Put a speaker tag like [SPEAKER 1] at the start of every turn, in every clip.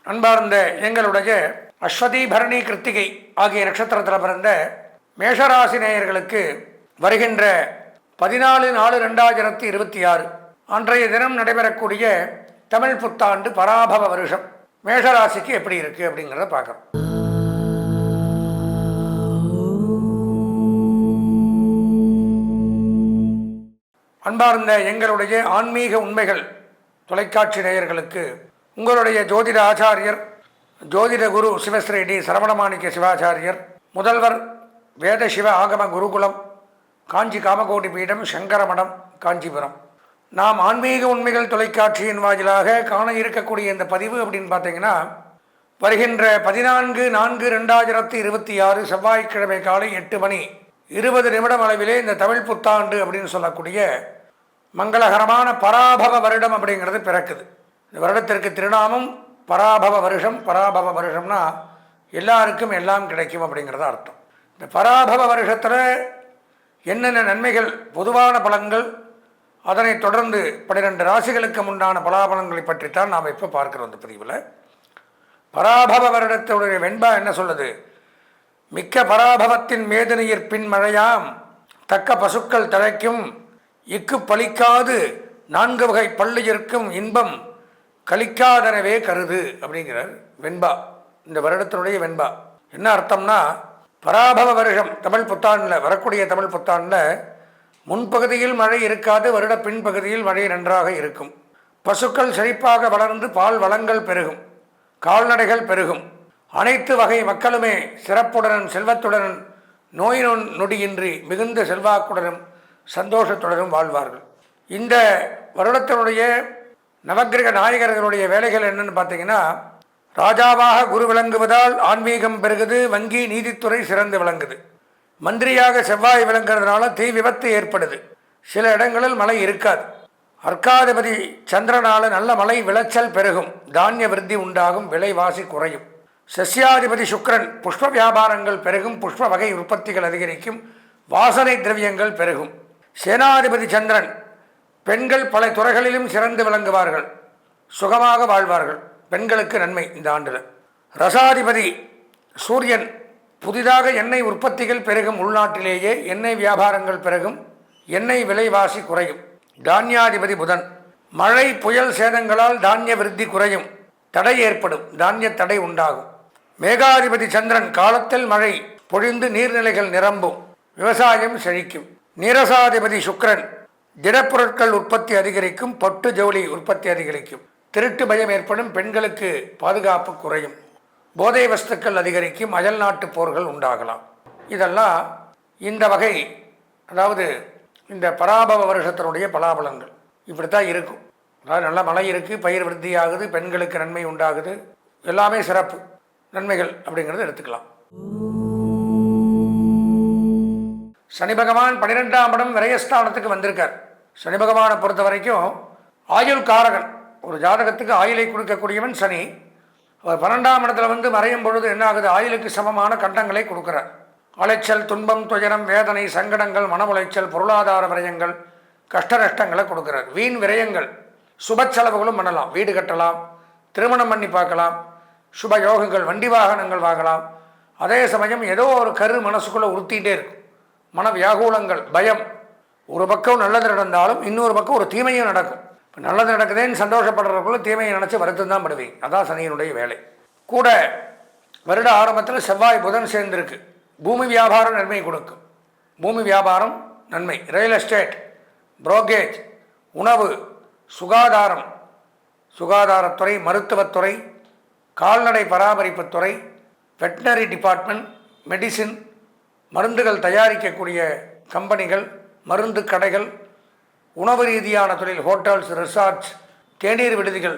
[SPEAKER 1] அன்பார்ந்த எங்களுடைய அஸ்வதி பரணி கிருத்திகை ஆகிய நட்சத்திரத்தில் பிறந்த மேஷராசி நேயர்களுக்கு வருகின்ற 14/4/2026 அன்றைய தினம் நடைபெறக்கூடிய தமிழ் புத்தாண்டு பராபவ வருஷம் மேஷராசிக்கு எப்படி இருக்கு அப்படிங்கிறத பார்க்குறோம். அன்பார்ந்த எங்களுடைய ஆன்மீக உண்மைகள் தொலைக்காட்சி நேயர்களுக்கு உங்களுடைய ஜோதிட ஆச்சாரியர் ஜோதிட குரு சிவஸ்ரீ டி சரவணமாணிக்க சிவாச்சாரியர், முதல்வர் வேத சிவ ஆகம குருகுலம், காஞ்சி காமகோடி பீடம், சங்கரமடம், காஞ்சிபுரம். நாம் ஆன்மீக உண்மைகள் தொலைக்காட்சியின் வாயிலாக காண இருக்கக்கூடிய இந்த பதிவு அப்படின்னு பார்த்தீங்கன்னா, வருகின்ற 14/4/2026 செவ்வாய்க்கிழமை காலை 8:20 அளவிலே இந்த தமிழ் புத்தாண்டு அப்படின்னு சொல்லக்கூடிய மங்களகரமான பராபவ வருடம் அப்படிங்கிறது பிறக்குது. இந்த வருடத்திற்கு திருநாமம் பராபவ வருஷம். பராபவ வருஷம்னா எல்லாருக்கும் எல்லாம் கிடைக்கும் அப்படிங்கிறத அர்த்தம். இந்த பராபவ வருஷத்தில் என்னென்ன நன்மைகள், பொதுவான பலன்கள், அதனைத் தொடர்ந்து 12 ராசிகளுக்கு உண்டான பலாபலன்களை பற்றித்தான் நாம் இப்போ பார்க்கிறோம். இந்த பிரிவில் பராபவ வருடத்துடைய வெண்பா என்ன சொல்லுது? மிக்க பராபவத்தின் மேதினியிற் பின் மழையாம் தக்க பசுக்கள் தழைக்கும் இக்கு பலிக்காது 4 வகை பள்ளியிற்கும் இன்பம் கலிக்காதனவே கருது அப்படிங்கிறார் வெண்பா. இந்த வருடத்தினுடைய வெண்பா என்ன அர்த்தம்னா, பராபவ வருஷம் தமிழ் புத்தாண்டில், வரக்கூடிய தமிழ் புத்தாண்டில் முன்பகுதியில் மழை இருக்காது, வருட பின்பகுதியில் மழை நன்றாக இருக்கும். பசுக்கள் செழிப்பாக வளர்ந்து பால் வளங்கள் பெருகும், கால்நடைகள் பெருகும். அனைத்து வகை மக்களுமே சிறப்புடனும் செல்வத்துடனும் நோய் நொடியின்றி மிகுந்த செல்வாக்குடனும் சந்தோஷத்துடனும் வாழ்வார்கள். இந்த வருடத்தினுடைய நவக்கிரக நாயகர்களுடைய வேலைகள் என்னன்னு பார்த்தீங்கன்னா, ராஜாவாக குரு விளங்குவதால் ஆன்மீகம் பெருகுது, வங்கி நீதித்துறை சிறந்து விளங்குது. மந்திரியாக செவ்வாய் விளங்குறதுனால தீ விபத்து ஏற்படுது, சில இடங்களில் மழை இருக்காது. அர்க்காதிபதி சந்திரனால நல்ல மழை விளைச்சல் பெருகும், தானிய விருத்தி உண்டாகும், விலைவாசி குறையும். சஸ்யாதிபதி சுக்கிரன் புஷ்ப வியாபாரங்கள் பெருகும், புஷ்ப வகை உற்பத்திகள் அதிகரிக்கும், வாசனை திரவியங்கள் பெருகும். சேனாதிபதி சந்திரன் பெண்கள் பல துறைகளிலும் சிறந்து விளங்குவார்கள், சுகமாக வாழ்வார்கள். பெண்களுக்கு நன்மை இந்த ஆண்டில். ரசாதிபதி சூரியன் புதிதாக எண்ணெய் உற்பத்திகள் பெருகும், உள்நாட்டிலேயே எண்ணெய் வியாபாரங்கள் பெருகும், எண்ணெய் விலைவாசி குறையும். தானியாதிபதி புதன் மழை புயல் சேதங்களால் தானிய விருத்தி குறையும், தடை ஏற்படும், தானிய தடை உண்டாகும். மேகாதிபதி சந்திரன் காலத்தில் மழை பொழிந்து நீர்நிலைகள் நிரம்பும், விவசாயம் செழிக்கும். நீரசாதிபதி சுக்கிரன் திடப்பொருட்கள் உற்பத்தி அதிகரிக்கும், பட்டு ஜவுளி உற்பத்தி அதிகரிக்கும். திருட்டு பயம் ஏற்படும், பெண்களுக்கு பாதுகாப்பு குறையும். போதை வஸ்துக்கள் அதிகரிக்கும், அயல் நாட்டு போர்கள் உண்டாகலாம். இதெல்லாம் இந்த வகை, அதாவது இந்த பராபவ வருஷத்தினுடைய பலாபலங்கள் இப்படித்தான் இருக்கும். அதாவது நல்ல மழை இருக்குது, பயிர் விருத்தி ஆகுது, பெண்களுக்கு நன்மை உண்டாகுது, எல்லாமே சிறப்பு நன்மைகள் அப்படிங்கிறத எடுத்துக்கலாம். சனி பகவான் 12ஆம் இடம் விரயஸ்தானத்துக்கு வந்திருக்கார். சனி பகவானை பொறுத்த வரைக்கும் ஆயுள் காரகன். ஒரு ஜாதகத்துக்கு ஆயுளை கொடுக்கக்கூடியவன் சனி. அவர் 12ஆம் இடத்துல வந்து மறையும் பொழுது என்ன ஆகுது? ஆயுளுக்கு சமமான கண்டங்களை கொடுக்குறார். அலைச்சல், துன்பம், துயரம், வேதனை, சங்கடங்கள், மன உளைச்சல், பொருளாதார விரயங்கள், கஷ்ட நஷ்டங்களை கொடுக்குறார். வீண் விரயங்கள், சுப செலவுகளும் பண்ணலாம். வீடு கட்டலாம், திருமணம் பண்ணி பார்க்கலாம், சுப யோகங்கள், வண்டி வாகனங்கள் வாங்கலாம். அதே சமயம் ஏதோ ஒரு கரு மனசுக்குள்ளே உறுத்திகிட்டே இருக்கும். மன வியாகுலங்கள், பயம். ஒரு பக்கம் நல்லது நடந்தாலும் இன்னொரு பக்கம் ஒரு தீமையும் நடக்கும். இப்போ நல்லது நடக்குதேன்னு சந்தோஷப்படுறதுக்குள்ள தீமையை நினச்சி வருத்தம் தான் படுவீங்க. அதான் சனியினுடைய வேலை. கூட வருட ஆரம்பத்தில் செவ்வாய் புதன் சேர்ந்திருக்கு. பூமி வியாபாரம் நன்மை கொடுக்கும். பூமி வியாபாரம் நன்மை. ரியல் எஸ்டேட், புரோக்கேஜ், உணவு, சுகாதாரம், சுகாதாரத்துறை, மருத்துவத்துறை, கால்நடை பராமரிப்புத்துறை, வெட்டினரி டிபார்ட்மெண்ட், மெடிசின், மருந்துகள் தயாரிக்கக்கூடிய கம்பெனிகள், மருந்து கடைகள், உணவு ரீதியான தொழில், ஹோட்டல்ஸ், ரிசார்ட்ஸ், தேநீர் விடுதிகள்,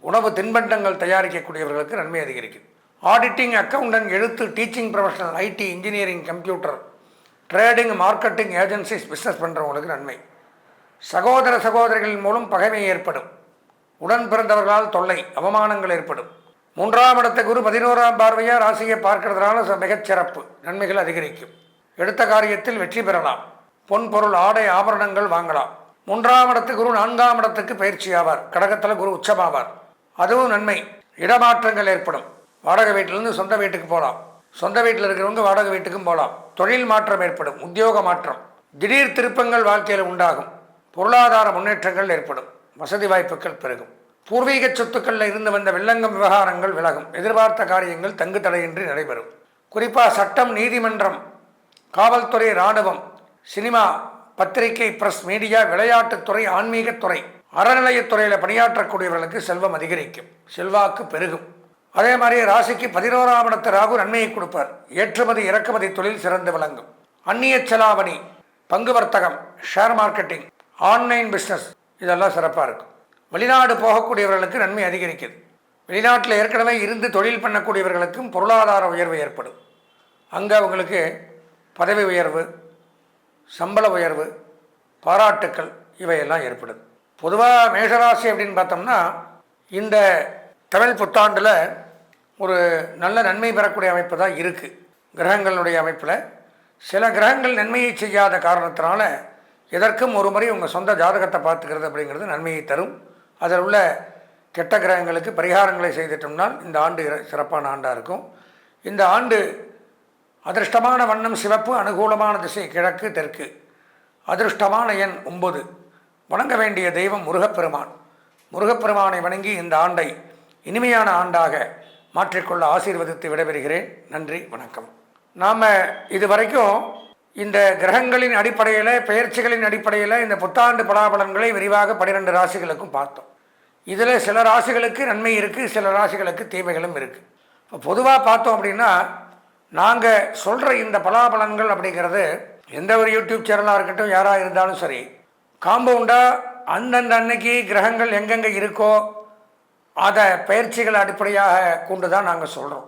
[SPEAKER 1] உணவு தின்பண்டங்கள் தயாரிக்கக்கூடியவர்களுக்கு நன்மை அதிகரிக்கும். ஆடிட்டிங், அக்கௌண்டன்ட், எழுத்து, teaching professional, IT, engineering, computer, trading, marketing agencies, business பண்ணுறவங்களுக்கு நன்மை. சகோதர சகோதரிகளின் மூலம் பகைமை ஏற்படும். உடன் பிறந்தவர்களால் தொல்லை, அவமானங்கள் ஏற்படும். 3ஆம் இடத்தை குரு 11ஆம் பார்வையாக ராசியை பார்க்கறதுனால மிகச்சிறப்பு நன்மைகள் அதிகரிக்கும். எடுத்த காரியத்தில் வெற்றி பெறலாம். பொன் பொருள், ஆடை, ஆபரணங்கள் வாங்கலாம். 3ஆம் இடத்து குரு 4ஆம் இடத்துக்கு பயிற்சி ஆவார். கடகத்தில் குரு உச்சமாவார், அதுவும் நன்மை. இடமாற்றங்கள் ஏற்படும். வாடகை வீட்டிலேருந்து சொந்த வீட்டுக்கு போகலாம். சொந்த வீட்டில் இருக்கிறவங்க வாடகை வீட்டுக்கும் போகலாம். தொழில் மாற்றம் ஏற்படும். உத்தியோக மாற்றம், திடீர் திருப்பங்கள் வாழ்க்கையில் உண்டாகும். பொருளாதார முன்னேற்றங்கள் ஏற்படும். வசதி வாய்ப்புகள் பெருகும். பூர்வீக சொத்துக்களில் இருந்து வந்த வில்லங்கம் விவகாரங்கள் விலகும். எதிர்பார்த்த காரியங்கள் தங்கு தடையின்றி நடைபெறும். குறிப்பாக சட்டம், நீதிமன்றம், காவல்துறை, இராணுவம், சினிமா, பத்திரிகை, பிரஸ், மீடியா, விளையாட்டுத்துறை, ஆன்மீகத்துறை, அறநிலையத்துறையில் பணியாற்றக்கூடியவர்களுக்கு செல்வம் அதிகரிக்கும். செல்வாக்கு பெருகும். அதே மாதிரி ராசிக்கு 11ஆம் இடத்து ராகு நன்மையை கொடுப்பார். ஏற்றுமதி இறக்குமதி தொழில் சிறந்து விளங்கும். அந்நிய செலாவணி, பங்கு வர்த்தகம், ஷேர் மார்க்கெட்டிங், ஆன்லைன் பிஸ்னஸ் இதெல்லாம் சிறப்பாக இருக்கும். வெளிநாடு போகக்கூடியவர்களுக்கு நன்மை அதிகரிக்குது. வெளிநாட்டில் ஏற்கனவே இருந்து தொழில் பண்ணக்கூடியவர்களுக்கும் பொருளாதார உயர்வு ஏற்படும். அங்கே அவங்களுக்கு பதவி உயர்வு, சம்பள உயர்வு, பாராட்டுக்கள் இவையெல்லாம் ஏற்படுது. பொதுவாக மேஷராசி அப்படின்னு பார்த்தோம்னா இந்த தமிழ் புத்தாண்டில் ஒரு நல்ல நன்மை பெறக்கூடிய அமைப்பு தான் இருக்குது. கிரகங்களுடைய அமைப்பில் சில கிரகங்கள் நன்மையை செய்யாத காரணத்தினால எதற்கும் ஒரு முறை உங்கள் சொந்த ஜாதகத்தை பார்த்துக்கிறது அப்படிங்கிறது நன்மையை தரும். அதில் உள்ள கெட்ட கிரகங்களுக்கு பரிகாரங்களை செய்துட்டோம்னால் இந்த ஆண்டு சிறப்பான ஆண்டாக இருக்கும். இந்த ஆண்டு அதிர்ஷ்டமான வண்ணம் சிவப்பு, அனுகூலமான திசை கிழக்கு தெற்கு, அதிர்ஷ்டமான எண் 9, வணங்க வேண்டிய தெய்வம் முருகப்பெருமான். முருகப்பெருமானை வணங்கி இந்த ஆண்டை இனிமையான ஆண்டாக மாற்றிக்கொள்ள ஆசீர்வதித்து விடைபெறுகிறேன். நன்றி, வணக்கம். நாம் இதுவரைக்கும் இந்த கிரகங்களின் அடிப்படையில், பெயர்ச்சிகளின் அடிப்படையில் இந்த புத்தாண்டு பலாபலன்களை விரிவாக 12 ராசிகளுக்கும் பார்த்தோம். இதில் சில ராசிகளுக்கு நன்மை இருக்குது, சில ராசிகளுக்கு தீமைகளும் இருக்குது. இப்போ பொதுவாக பார்த்தோம் அப்படின்னா நாங்கள் சொல்கிற இந்த பலாபலன்கள் அப்படிங்கிறது எந்த ஒரு யூடியூப் சேனலாக இருக்கட்டும், யாராக இருந்தாலும் சரி, காம்பவுண்டாக அந்தந்த அன்னைக்கு கிரகங்கள் எங்கெங்கே இருக்கோ அதை பயிற்சிகளை அடிப்படையாக கொண்டு தான் நாங்கள் சொல்கிறோம்.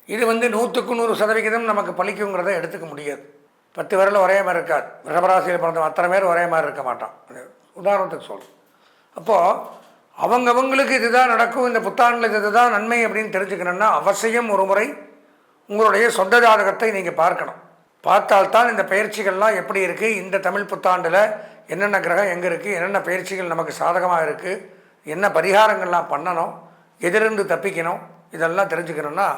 [SPEAKER 1] இது 100க்கு 100% நமக்கு பலிக்குங்கிறத எடுத்துக்க முடியாது. 10 பேரில் ஒரே மாதிரி இருக்காது. ரிஷபராசியில் பிறந்த அத்தனை பேர் ஒரே மாதிரி இருக்க மாட்டான். உதாரணத்துக்கு சொல்கிறோம். அப்போது அவங்கவுங்களுக்கு இதுதான் நடக்கும், இந்த புத்தாண்டில் இதுதான் நன்மை அப்படின்னு தெரிஞ்சுக்கணுன்னா அவசியம் ஒரு முறை உங்களுடைய சொந்த ஜாதகத்தை நீங்கள் பார்க்கணும். பார்த்தால்தான் இந்த பயிற்சிகள்லாம் எப்படி இருக்குது, இந்த தமிழ் புத்தாண்டில் என்னென்ன கிரகம் எங்கே இருக்குது, என்னென்ன பயிற்சிகள் நமக்கு சாதகமாக இருக்குது, என்ன பரிகாரங்கள்லாம் பண்ணணும், எதிலிருந்து தப்பிக்கணும், இதெல்லாம் தெரிஞ்சுக்கணுன்னா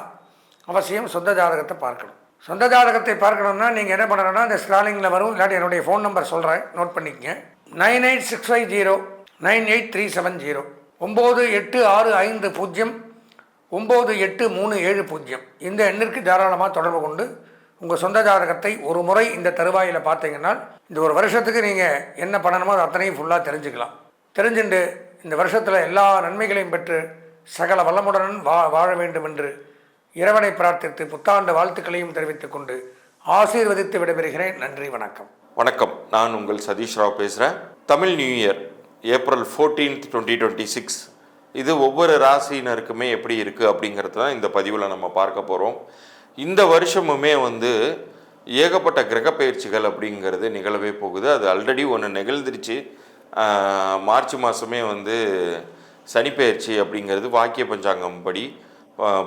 [SPEAKER 1] அவசியம் சொந்த ஜாதகத்தை பார்க்கணும். சொந்த ஜாதகத்தை பார்க்கணுன்னா நீங்கள் என்ன பண்ணணும்னா இந்த ஸ்க்ராலிங்கில் வரும், இல்லாட்டி என்னுடைய ஃபோன் நம்பர் சொல்கிறேன், நோட் பண்ணிக்கங்க. 9865098370, 9865098370. இந்த எண்ணிற்கு தாராளமாக தொடர்பு கொண்டு உங்கள் சொந்த ஜாதகத்தை ஒரு முறை இந்த தருவாயில் பார்த்தீங்கன்னா இந்த ஒரு வருஷத்துக்கு நீங்கள் என்ன பண்ணணுமோ அது அத்தனையும் ஃபுல்லாக தெரிஞ்சுக்கலாம். தெரிஞ்சுட்டு இந்த வருஷத்தில் எல்லா நன்மைகளையும் பெற்று சகல வளமுடன் வாழ வேண்டும் என்று இறைவனை பிரார்த்தித்து புத்தாண்டு வாழ்த்துக்களையும் தெரிவித்துக் கொண்டு ஆசீர்வதித்து விடைபெறுகிறேன். நன்றி, வணக்கம்.
[SPEAKER 2] வணக்கம். நான் உங்கள் சதீஷ் ராவ் பேசுகிறேன். தமிழ் நியூ இயர் ஏப்ரல் 14, 2026 இது ஒவ்வொரு ராசியினருக்குமே எப்படி இருக்குது அப்படிங்கிறது தான் இந்த பதிவில் நம்ம பார்க்க போகிறோம். இந்த வருஷமுமே ஏகப்பட்ட கிரக பயிற்சிகள் அப்படிங்கிறது நிகழவே போகுது. அது ஆல்ரெடி ஒன்று நிகழ்ந்துருச்சு. மார்ச் மாதமே சனிப்பெயர்ச்சி அப்படிங்கிறது வாக்கிய பஞ்சாங்கம் படி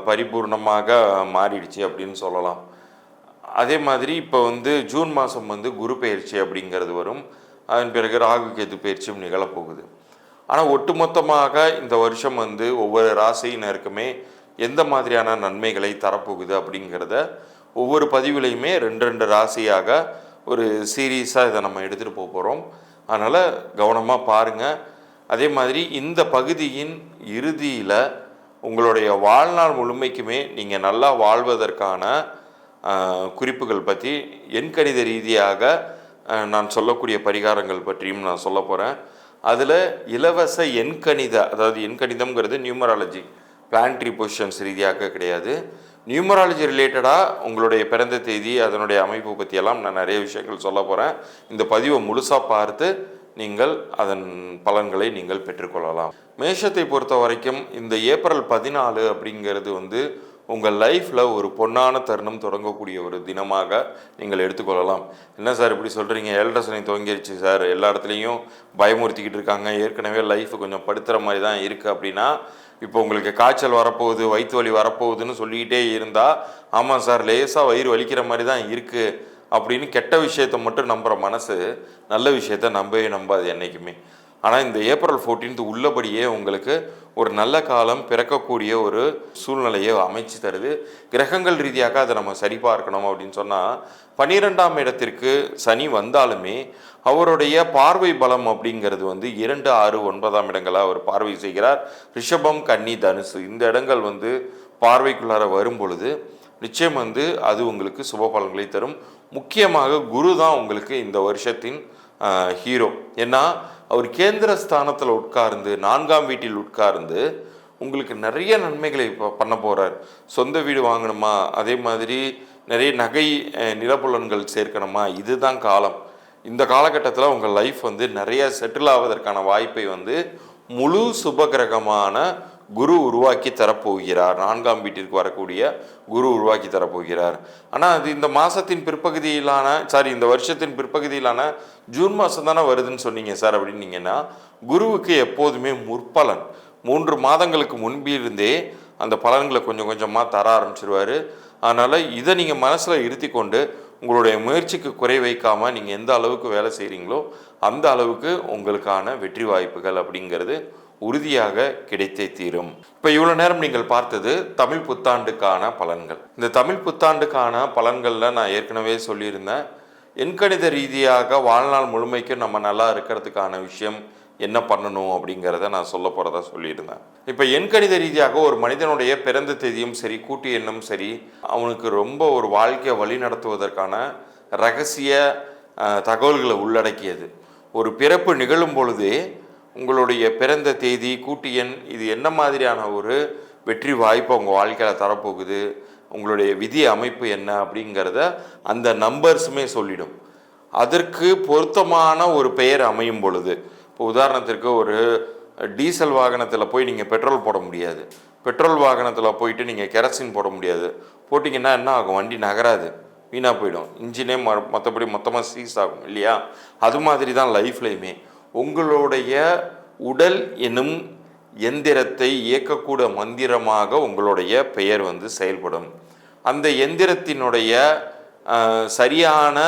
[SPEAKER 2] பரிபூர்ணமாக மாறிடுச்சு அப்படின்னு சொல்லலாம். அதே மாதிரி இப்போ ஜூன் மாதம் குரு பயிற்சி அப்படிங்கிறது வரும். அதன் பிறகு ராகு கேது பயிற்சியும் நிகழப்போகுது. ஆனால் ஒட்டுமொத்தமாக இந்த வருஷம் ஒவ்வொரு ராசியினருக்குமே எந்த மாதிரியான நன்மைகளை தரப்போகுது அப்படிங்கிறத ஒவ்வொரு பதிவுலையுமே 2 ராசியாக ஒரு சீரீஸாக இதை நம்ம எடுத்துகிட்டு போகிறோம். அதனால் கவனமாக பாருங்கள். அதே மாதிரி இந்த பகுதியின் இறுதியில் உங்களுடைய வாழ்நாள் முழுமைக்குமே நீங்கள் நல்லா வாழ்வதற்கான குறிப்புகள் பற்றி எண்கணித ரீதியாக நான் சொல்லக்கூடிய பரிகாரங்கள் பற்றியும் நான் சொல்ல போகிறேன். அதில் இலவச எண்கணித, அதாவது எண்கணிதம்ங்கிறது நியூமராலஜி, பிளான்ட்ரி பொசிஷன்ஸ் ரீதியாக கிடையாது. நியூமராலஜி ரிலேட்டடாக உங்களுடைய பிறந்த தேதி, அதனுடைய அமைப்பு பற்றியெல்லாம் நான் நிறைய விஷயங்கள் சொல்ல போகிறேன். இந்த பதிவை முழுசாக பார்த்து நீங்கள் அதன் பலன்களை நீங்கள் பெற்றுக்கொள்ளலாம். மேஷத்தை பொறுத்த வரைக்கும் இந்த ஏப்ரல் 14 அப்படிங்கிறது உங்கள் லைஃப்பில் ஒரு பொன்னான தருணம் தொடங்கக்கூடிய ஒரு தினமாக நீங்கள் எடுத்துக்கொள்ளலாம். என்ன சார் இப்படி சொல்கிறீங்க, 7.5 சனி துவங்கிருச்சு சார், எல்லா இடத்துலையும் பயமுறுத்திக்கிட்டு இருக்காங்க, ஏற்கனவே லைஃப் கொஞ்சம் படுத்துகிற மாதிரி தான் இருக்குது அப்படின்னா, இப்போ உங்களுக்கு காய்ச்சல் வரப்போகுது, வயிற்று வலி வரப்போகுதுன்னு சொல்லிக்கிட்டே இருந்தால், ஆமாம் சார் லேசாக வயிறு வலிக்கிற மாதிரி தான் இருக்குது அப்படின்னு கெட்ட விஷயத்தை மட்டும் நம்புகிற மனசு நல்ல விஷயத்த நம்பவே நம்பாது என்றைக்குமே. ஆனால் இந்த ஏப்ரல் 14 உள்ளபடியே உங்களுக்கு ஒரு நல்ல காலம் பிறக்கக்கூடிய ஒரு சூழ்நிலையை அமைச்சு தருது. கிரகங்கள் ரீதியாக அதை நம்ம சரி பார்க்கணும் அப்படின்னு சொன்னால் 12ஆம் இடத்திற்கு சனி வந்தாலுமே அவருடைய பார்வை பலம் அப்படிங்கிறது 2, 6, 9ஆம் இடங்களை அவர் பார்வை செய்கிறார். ரிஷபம், கன்னி, தனுசு இந்த இடங்கள் பார்வைக்குள்ளார வரும் பொழுது நிச்சயம் அது உங்களுக்கு சுப பலன்களை தரும். முக்கியமாக குரு தான் உங்களுக்கு இந்த வருஷத்தின் ஹீரோ. ஏன்னா அவர் கேந்திர ஸ்தானத்தில் உட்கார்ந்து 4ஆம் வீட்டில் உட்கார்ந்து உங்களுக்கு நிறைய நன்மைகளை இப்போ பண்ண போகிறார். சொந்த வீடு வாங்கணுமா, அதே மாதிரி நிறைய நகை நிலப்புலன்கள் சேர்க்கணுமா, இதுதான் காலம். இந்த காலகட்டத்தில் உங்கள் லைஃப் நிறைய செட்டில் ஆவதற்கான வாய்ப்பை முழு சுபகிரகமான குரு உருவாக்கி தரப்போகிறார். 4ஆம் வீட்டிற்கு வரக்கூடிய குரு உருவாக்கி தரப்போகிறார். ஆனால் அது இந்த மாதத்தின் பிற்பகுதியிலான இந்த வருஷத்தின் பிற்பகுதியிலான ஜூன் மாதம் தானே வருதுன்னு சொன்னீங்க சார் அப்படின்னீங்கன்னா, குருவுக்கு எப்போதுமே முற்பலன் 3 மாதங்களுக்கு முன்பிருந்தே அந்த பலன்களை கொஞ்சம் கொஞ்சமாக தர ஆரம்பிச்சிருவார். அதனால் இதை நீங்கள் மனசில் இருத்தி கொண்டு உங்களுடைய முயற்சிக்கு குறை வைக்காமல் நீங்கள் எந்த அளவுக்கு வேலை செய்கிறீங்களோ அந்த அளவுக்கு உங்களுக்கான வெற்றி வாய்ப்புகள் அப்படிங்கிறது உறுதியாக கிடைத்தே தீரும். இப்போ இவ்வளோ நேரம் நீங்கள் பார்த்தது தமிழ் புத்தாண்டுக்கான பலன்கள். இந்த தமிழ் புத்தாண்டுக்கான பலன்களில் நான் ஏற்கனவே சொல்லியிருந்தேன், எண்கணித ரீதியாக வாழ்நாள் முழுமைக்கு நம்ம நல்லா இருக்கிறதுக்கான விஷயம் என்ன பண்ணணும் அப்படிங்கிறத நான் சொல்ல போகிறதா சொல்லியிருந்தேன். இப்போ எண்கணித ரீதியாக ஒரு மனிதனுடைய பிறந்த தேதியும் சரி, கூட்டு எண்ணும் சரி, அவனுக்கு ரொம்ப ஒரு வாழ்க்கையை வழி நடத்துவதற்கான ரகசிய தகவல்களை உள்ளடக்கியது. ஒரு பிறப்பு நிகழும் பொழுதே உங்களுடைய பிறந்த தேதி, கூட்டு எண், இது என்ன மாதிரியான ஒரு வெற்றி வாய்ப்பை உங்கள் வாழ்க்கையில் தரப்போகுது, உங்களுடைய விதி அமைப்பு என்ன அப்படிங்கிறத அந்த நம்பர்ஸுமே சொல்லிடும். அதற்கு பொருத்தமான ஒரு பெயர் அமையும் பொழுது, இப்போ உதாரணத்திற்கு ஒரு டீசல் வாகனத்தில் போய் நீங்கள் பெட்ரோல் போட முடியாது, பெட்ரோல் வாகனத்தில் போயிட்டு நீங்கள் கெரசின் போட முடியாது. போட்டிங்கன்னா என்ன ஆகும், வண்டி நகராது, வீணாக போயிடும், இன்ஜினே மற்றபடி மொத்தமாக சீஸ் ஆகும் இல்லையா? அது மாதிரி தான் லைஃப்லையுமே உங்களுடைய உடல் எனும் எந்திரத்தை இயக்கக்கூட மந்திரமாக உங்களுடைய பெயர் செயல்படும். அந்த எந்திரத்தினுடைய சரியான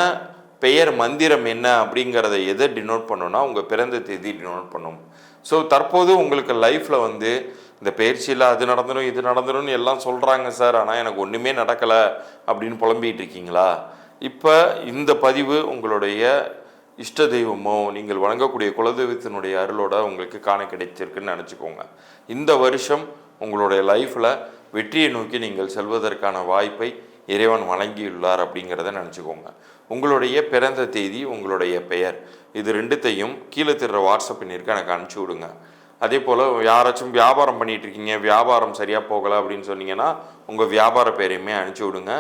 [SPEAKER 2] பெயர் மந்திரம் என்ன அப்படிங்கிறத எதை டினோட் பண்ணணும்னா உங்கள் பிறந்த தேதி டினோட் பண்ணும். ஸோ தற்போது உங்களுக்கு லைஃப்பில் இந்த பயிற்சியில் அது நடந்துடும் இது நடந்துடும்னு எல்லாம் சொல்கிறாங்க சார், ஆனால் எனக்கு ஒன்றுமே நடக்கலை அப்படின்னு புலம்பிகிட்டு இருக்கீங்களா? இப்போ இந்த பதிவு உங்களுடைய இஷ்ட தெய்வமோ நீங்கள் வணங்கக்கூடிய குலதெய்வத்தினுடைய அருளோட உங்களுக்கு காண கிடைச்சிருக்குன்னு நினச்சிக்கோங்க. இந்த வருஷம் உங்களுடைய லைஃப்பில் வெற்றியை நோக்கி நீங்கள் செல்வதற்கான வாய்ப்பை இறைவன் வழங்கியுள்ளார் அப்படிங்கிறத நினச்சிக்கோங்க. உங்களுடைய பிறந்த தேதி, உங்களுடைய பெயர், இது ரெண்டுத்தையும் கீழே தர்ற வாட்ஸ்அப் பண்ணியிருக்கு எனக்கு அனுப்பிச்சி விடுங்க. அதே போல் யாராச்சும் வியாபாரம் பண்ணிகிட்டு இருக்கீங்க, வியாபாரம் சரியாக போகலை அப்படின்னு சொன்னீங்கன்னா உங்கள் வியாபார பேரையுமே அனுப்பிச்சி விடுங்க.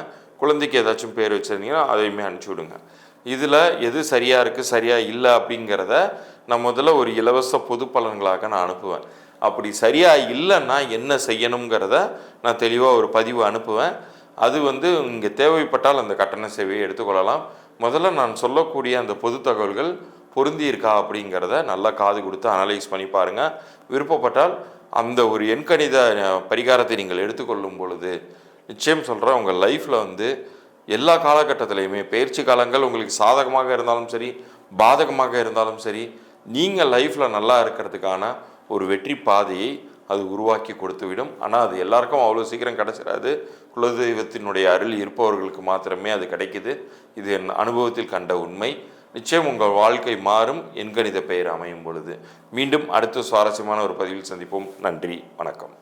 [SPEAKER 2] குழந்தைக்கு ஏதாச்சும் பேர் வச்சுருந்தீங்கன்னா அதையுமே அனுப்பிச்சி விடுங்க. இதில் எது சரியாக இருக்குது சரியாக இல்லை அப்படிங்கிறத நான் முதல்ல ஒரு இலவச பொது பலன்களாக நான் அனுப்புவேன். அப்படி சரியாக இல்லைன்னா என்ன செய்யணுங்கிறத நான் தெளிவாக ஒரு பதிவு அனுப்புவேன். அது இங்கே தேவைப்பட்டால் அந்த கட்டண சேவையை எடுத்துக்கொள்ளலாம். முதல்ல நான் சொல்லக்கூடிய அந்த பொது தகவல்கள் பொருந்தி இருக்கா அப்படிங்கிறத நல்லா காது கொடுத்து அனலைஸ் பண்ணி பாருங்கள். விருப்பப்பட்டால் அந்த ஒரு எண்கணித பரிகாரத்தை நீங்கள் எடுத்துக்கொள்ளும் பொழுது நிச்சயம் சொல்கிறேன், உங்கள் லைஃப்பில் எல்லா காலகட்டத்திலையுமே பயிற்சி காலங்கள் உங்களுக்கு சாதகமாக இருந்தாலும் சரி, பாதகமாக இருந்தாலும் சரி, நீங்கள் லைஃப்பில் நல்லா இருக்கிறதுக்கான ஒரு வெற்றி பாதையை அது உருவாக்கி கொடுத்துவிடும். ஆனால் அது எல்லாருக்கும் அவ்வளோ சீக்கிரம் கிடைச்சிடாது. குலதெய்வத்தினுடைய அருள் இருப்பவர்களுக்கு மாத்திரமே அது கிடைக்குது. இது என் அனுபவத்தில் கண்ட உண்மை. நிச்சயம் உங்கள் வாழ்க்கை மாறும் எண்கணித பெயர் அமையும் பொழுது. மீண்டும் அடுத்த சுவாரஸ்யமான ஒரு பதிவில் சந்திப்போம். நன்றி, வணக்கம்.